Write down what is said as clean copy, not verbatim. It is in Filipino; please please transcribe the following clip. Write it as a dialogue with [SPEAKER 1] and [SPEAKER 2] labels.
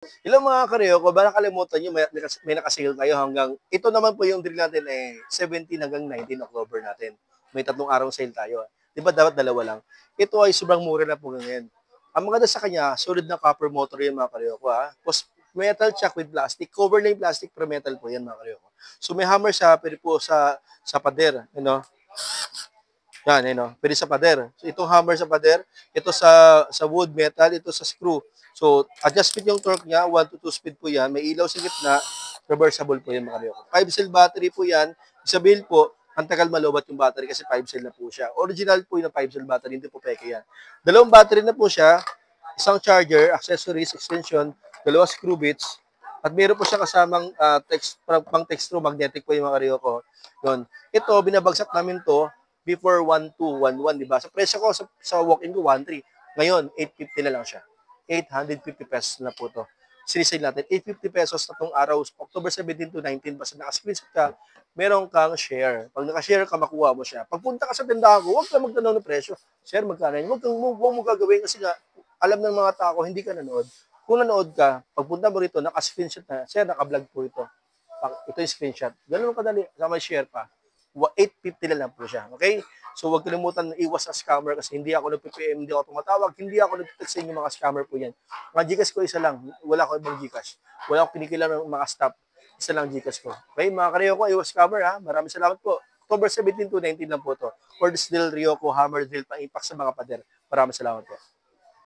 [SPEAKER 1] Hello mga kareo ko, baka nakalimutan nyo, may nakasale tayo hanggang, ito naman po yung drill natin 17 hanggang 19 October natin. May 3 araw sale tayo. Di ba dapat dalawa lang? Ito ay sobrang mura na po ngayon. Ang maganda sa kanya, solid na copper motor yan mga kareo ko ha. Tapos metal chuck with plastic. Cover na yung plastic pero metal po yan mga kareo ko. So may hammer siya, pwede po sa pader. Yan, pwede sa pader. So, itong hammer sa pader, ito sa wood, metal, ito sa screw. So, adjust speed yung torque niya, 1 to 2 speed po yan. May ilaw sa gitna, reversible po yan mga kayoko. 5-cell battery po yan. Sabihin po, ang tagal malobat yung battery kasi 5-cell na po siya. Original po yung 5-cell battery, hindi po peke yan. Dalawang battery na po siya, isang charger, accessories, extension, dalawa screw bits, at meron po siya kasamang pang text through magnetic po yung mga kayoko. Yun. Ito, binabagsak namin to before 1,211, di ba? Sa presyo ko, sa walk-in ko, 1,300. Ngayon, 850 na lang siya. 850 pesos na po to. Sinisale natin, 850 pesos na itong araw, October 17 to 19, basta naka-screenshot ka, meron kang share. Pag naka-share ka, makuha mo siya. Pagpunta ka sa tindahan ko, huwag ka magtanong ng presyo. Share, magkano yun? Huwag mo gagawin kasi nga, alam ng mga tao, hindi ka nanood. Kung nanood ka, pagpunta mo rito, naka-screenshot na, share, naka-vlog po ito. Ito yung screenshot. Ganun kadali, sa may share pa. 850 na lang po siya. Okay? So, huwag kalimutan iwas sa scammer kasi hindi ako nag-PPM, hindi ako tumatawag, hindi ako nag-text sa inyo mga scammer po yan. Mga Gcash ko isa lang, wala ko ibang Gcash. Wala akong pinikilan ng mga staff, isa lang Gcash ko. Okay, mga kareo ko, iwas scammer ha. Maraming salamat po. October 17 to 19 lang po to. Or this drill Ryoko Hammer Drill pang impact sa mga pader. Maraming salamat po.